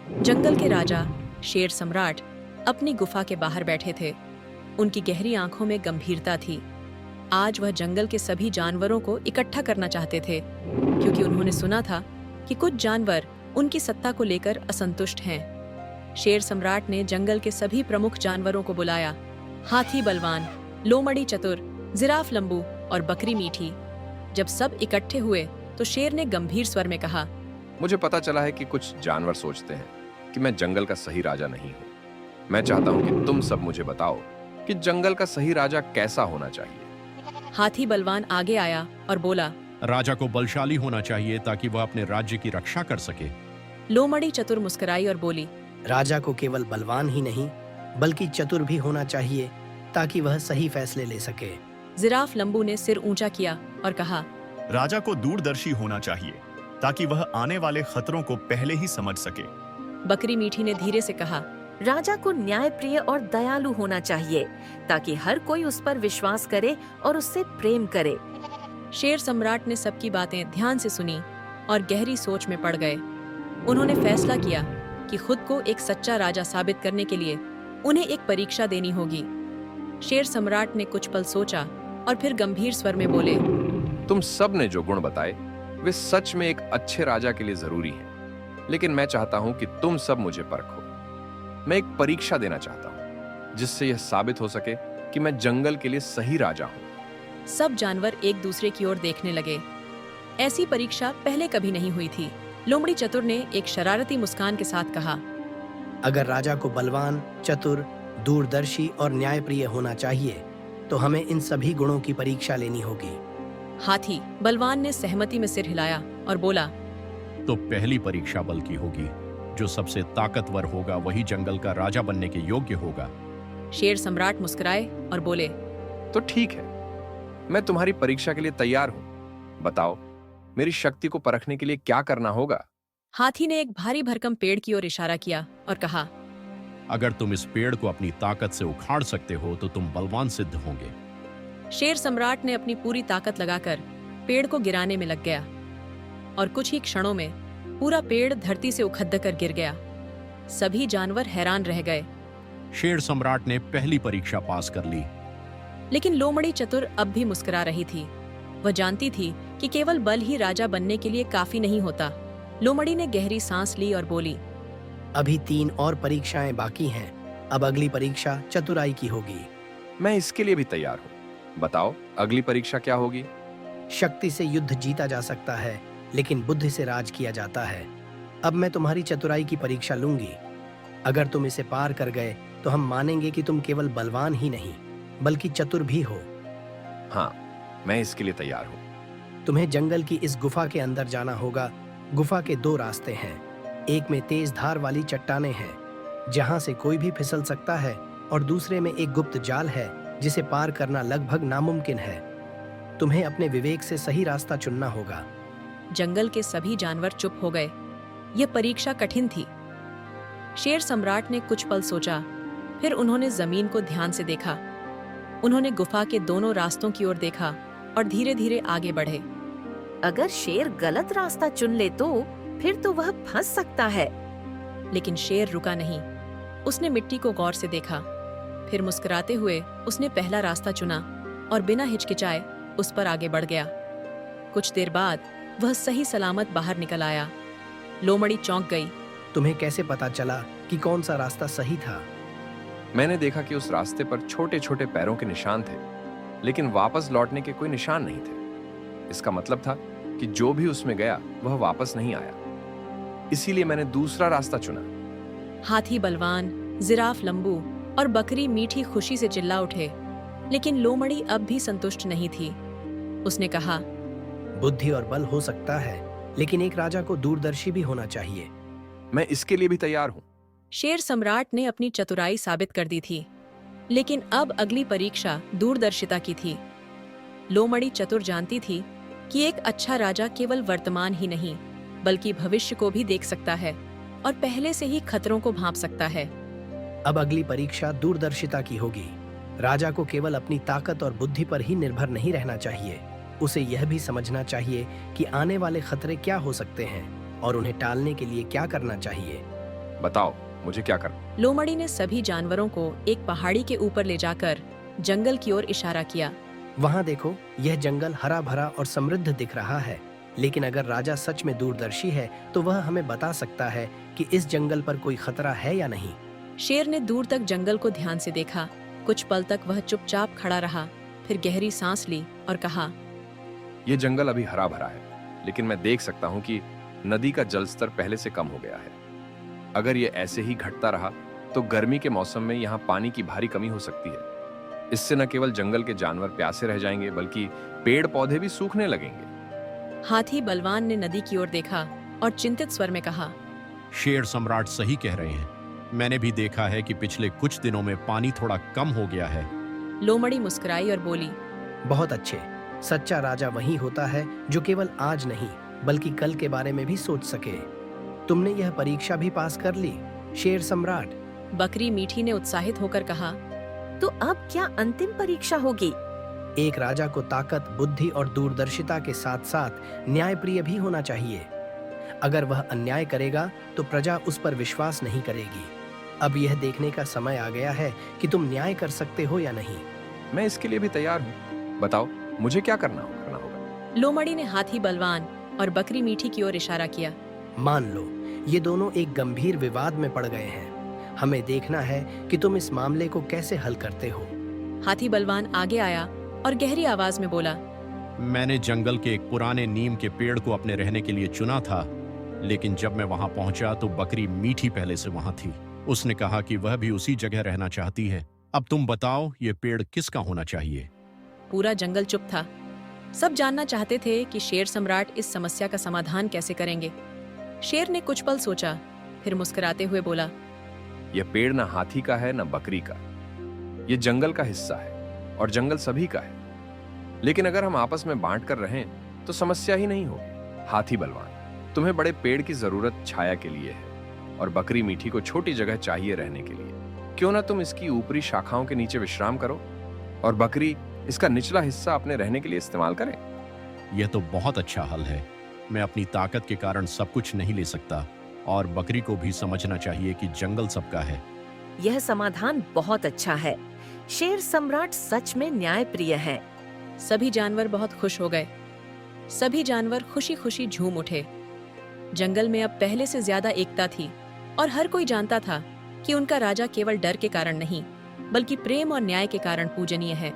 जंगल के राजा शेर सम्राट अपनी गुफा के बाहर बैठे थे। उनकी गहरी आंखों में गंभीरता थी। आज वह जंगल के सभी जानवरों को इकट्ठा करना चाहते थे, क्योंकि उन्होंने सुना था कि कुछ जानवर उनकी सत्ता को लेकर असंतुष्ट हैं। शेर सम्राट ने जंगल के सभी प्रमुख जानवरों को बुलाया। हाथी बलवान, लोमड़ी चतुर, जिराफ लंबू और बकरी मीठी। जब सब इकट्ठे हुए तो शेर ने गंभीर स्वर में कहा, मुझे पता चला है कि कुछ जानवर सोचते हैं कि मैं जंगल का सही राजा नहीं हूँ। मैं चाहता हूँ कि तुम सब मुझे बताओ कि जंगल का सही राजा कैसा होना चाहिए। हाथी बलवान आगे आया और बोला, राजा को बलशाली होना चाहिए ताकि वह अपने राज्य की रक्षा कर सके। लोमड़ी चतुर मुस्कुराई और बोली, राजा को केवल बलवान ही नहीं बल्कि चतुर भी होना चाहिए ताकि वह सही फैसले ले सके। जिराफ लंबू ने सिर ऊंचा किया और कहा, राजा को दूरदर्शी होना चाहिए ताकि वह आने वाले खतरों को पहले ही समझ सके। बकरी मीठी ने धीरे से कहा, राजा को न्यायप्रिय और दयालु होना चाहिए ताकि हर कोई उस पर विश्वास करे और उससे प्रेम करे। शेर सम्राट ने सबकी बातें ध्यान से सुनी और गहरी सोच में पड़ गए। उन्होंने फैसला किया कि खुद को एक सच्चा राजा साबित करने के लिए उन्हें एक परीक्षा देनी होगी। शेर सम्राट ने कुछ पल सोचा और फिर गंभीर स्वर में बोले, तुम सब ने जो गुण बताए वे सच में एक अच्छे राजा के लिए जरूरी हैं, लेकिन मैं चाहता हूं कि तुम सब मुझे परखो। मैं एक परीक्षा देना चाहता हूं जिससे यह साबित हो सके कि मैं जंगल के लिए सही राजा हूं। सब जानवर एक दूसरे की ओर देखने लगे। ऐसी परीक्षा पहले कभी नहीं हुई थी। लोमड़ी चतुर ने एक शरारती मुस्कान के साथ कहा, अगर राजा को बलवान, चतुर, दूरदर्शी और न्यायप्रिय होना चाहिए तो हमें इन सभी गुणों की परीक्षा लेनी होगी। हाथी बलवान ने सहमति में सिर हिलाया और बोला, तो पहली परीक्षा बल की होगी। जो सबसे ताकतवर होगा वही जंगल का राजा बनने के योग्य होगा। शेर सम्राट मुस्कुराए और बोले, तो ठीक है, मैं तुम्हारी परीक्षा के लिए तैयार हूं। बताओ, मेरी शक्ति को परखने के लिए क्या करना होगा। हाथी ने एक भारी भरकम पेड़ की ओर इशारा किया और कहा, अगर तुम इस पेड़ को अपनी ताकत से उखाड़ सकते हो तो तुम बलवान सिद्ध होंगे। शेर सम्राट ने अपनी पूरी ताकत लगाकर पेड़ को गिराने में लग गया और कुछ ही क्षणों में पूरा पेड़ धरती से उखड़ कर गिर गया। सभी जानवर हैरान रह गए। शेर सम्राट ने पहली परीक्षा पास कर ली। लेकिन लोमड़ी चतुर अब भी मुस्कुरा रही थी। वह जानती थी कि केवल बल ही राजा बनने के लिए काफी नहीं होता। लोमड़ी ने गहरी सांस ली और बोली, अभी 3 और परीक्षाएं बाकी हैं। अब अगली परीक्षा चतुराई की होगी। मैं इसके लिए भी तैयार हूं। बताओ, अगली परीक्षा क्या होगी। शक्ति से युद्ध जीता जा सकता है, लेकिन बुद्धि से राज किया जाता है। अब मैं तुम्हारी चतुराई की परीक्षा लूंगी। अगर तुम इसे पार कर गए तो हम मानेंगे कि तुम केवल बलवान ही नहीं बल्कि चतुर भी हो। हाँ, मैं इसके लिए तैयार हूं। तुम्हें जंगल की इस गुफा के अंदर जाना होगा। गुफा के 2 रास्ते हैं। एक में तेज धार वाली चट्टानें हैं जहां से कोई भी फिसल सकता है, और दूसरे में एक गुप्त जाल है जिसे पार करना लगभग नामुमकिन है। तुम्हें अपने विवेक से सही रास्ता चुनना होगा। जंगल के सभी जानवर चुप हो गए। यह परीक्षा कठिन थी। शेर सम्राट ने कुछ पल सोचा, फिर उन्होंने जमीन को ध्यान से देखा। उन्होंने गुफा के दोनों रास्तों की ओर देखा और धीरे धीरे आगे बढ़े। अगर शेर गलत रास्ता चुन ले तो फिर तो वह फंस सकता है। लेकिन शेर रुका नहीं। उसने मिट्टी को गौर से देखा। फिर मुस्कुराते हुए उसने पहला रास्ता चुना और बिना हिचकिचाए उस पर आगे बढ़ गया। कुछ देर बाद वह सही सलामत बाहर निकल आया। लोमड़ी चौंक गई। तुम्हें कैसे पता चला कि कौन सा रास्ता सही था? मैंने देखा कि उस रास्ते पर छोटे छोटे पैरों के निशान थे, लेकिन वापस लौटने के कोई निशान नहीं थे। इसका मतलब था कि जो भी उसमें गया वह वापस नहीं आया। इसीलिए मैंने दूसरा रास्ता चुना। हाथी बलवान, जिराफ लंबू और बकरी मीठी खुशी से चिल्ला उठे। लेकिन लोमड़ी अब भी संतुष्ट नहीं थी। उसने कहा, बुद्धि और बल हो सकता है, लेकिन एक राजा को दूरदर्शी भी होना चाहिए। मैं इसके लिए भी तैयार हूं। शेर सम्राट ने अपनी चतुराई साबित कर दी थी, लेकिन अब अगली परीक्षा दूरदर्शिता की थी। लोमड़ी चतुर जानती थी कि एक अच्छा राजा केवल वर्तमान ही नहीं बल्कि भविष्य को भी देख सकता है और पहले से ही खतरों को भांप सकता है। अब अगली परीक्षा दूरदर्शिता की होगी। राजा को केवल अपनी ताकत और बुद्धि पर ही निर्भर नहीं रहना चाहिए। उसे यह भी समझना चाहिए कि आने वाले खतरे क्या हो सकते हैं और उन्हें टालने के लिए क्या करना चाहिए। बताओ मुझे क्या करना। लोमड़ी ने सभी जानवरों को एक पहाड़ी के ऊपर ले जाकर जंगल की ओर इशारा किया। वहां देखो, यह जंगल हरा भरा और समृद्ध दिख रहा है। लेकिन अगर राजा सच में दूरदर्शी है तो वह हमें बता सकता है कि इस जंगल पर कोई खतरा है या नहीं। शेर ने दूर तक जंगल को ध्यान से देखा। कुछ पल तक वह चुपचाप खड़ा रहा, फिर गहरी सांस ली और कहा, ये जंगल अभी हरा भरा है, लेकिन मैं देख सकता हूँ कि नदी का जलस्तर पहले से कम हो गया है। अगर ये ऐसे ही घटता रहा तो गर्मी के मौसम में यहाँ पानी की भारी कमी हो सकती है। इससे न केवल जंगल के जानवर प्यासे रह जाएंगे, बल्कि पेड़ पौधे भी सूखने लगेंगे। हाथी बलवान ने नदी की ओर देखा और चिंतित स्वर में कहा, शेर सम्राट सही कह रहे हैं। मैंने भी देखा है कि पिछले कुछ दिनों में पानी थोड़ा कम हो गया है। लोमड़ी मुस्कुराई और बोली, बहुत अच्छे। सच्चा राजा वही होता है जो केवल आज नहीं बल्कि कल के बारे में भी सोच सके। तुमने यह परीक्षा भी पास कर ली, शेर सम्राट। बकरी मीठी ने उत्साहित होकर कहा, तो अब क्या अंतिम परीक्षा होगी? एक राजा को ताकत, बुद्धि और दूरदर्शिता के साथ साथ न्यायप्रिय भी होना चाहिए। अगर वह अन्याय करेगा तो प्रजा उस पर विश्वास नहीं करेगी। अब यह देखने का समय आ गया है कि तुम न्याय कर सकते हो या नहीं। मैं इसके लिए भी तैयार हूँ। बताओ मुझे क्या करना होगा। लोमड़ी ने हाथी बलवान और बकरी मीठी की ओर इशारा किया। मान लो ये दोनों एक गंभीर विवाद में पड़ गए हैं। हमें देखना है कि तुम इस मामले को कैसे हल करते हो। हाथी बलवान आगे आया और गहरी आवाज में बोला, मैंने जंगल के एक पुराने नीम के पेड़ को अपने रहने के लिए चुना था, लेकिन जब मैं वहां पहुंचा तो बकरी मीठी पहले से वहां थी। उसने कहा कि वह भी उसी जगह रहना चाहती है। अब तुम बताओ, ये पेड़ किसका होना चाहिए? पूरा जंगल चुप था। सब जानना चाहते थे कि शेर सम्राट इस समस्या का समाधान कैसे करेंगे। शेर ने कुछ पल सोचा, फिर मुस्कुराते हुए बोला, यह पेड़ ना हाथी का है ना बकरी का। यह जंगल का हिस्सा है और जंगल सभी का है। लेकिन अगर हम आपस में बांट कर रहें तो समस्या ही नहीं होगी। हाथी बलवान, तुम्हें बड़े पेड़ की जरूरत छाया के लिए है और बकरी मीठी को छोटी जगह चाहिए रहने के लिए। क्यों ना तुम इसकी ऊपरी शाखाओं के नीचे विश्राम करो और बकरी इसका निचला हिस्सा अपने रहने के लिए इस्तेमाल करे। यह तो बहुत अच्छा हल है। मैं अपनी ताकत के कारण सब कुछ नहीं ले सकता और बकरी को भी समझना चाहिए कि जंगल सबका है। यह समाधान बहुत अच्छा है। शेर सम्राट सच में न्यायप्रिय है। सभी जानवर बहुत खुश हो गए। सभी जानवर खुशी खुशी झूम उठे। जंगल में अब पहले से ज्यादा एकता थी और हर कोई जानता था कि उनका राजा केवल डर के कारण नहीं बल्कि प्रेम और न्याय के कारण पूजनीय है।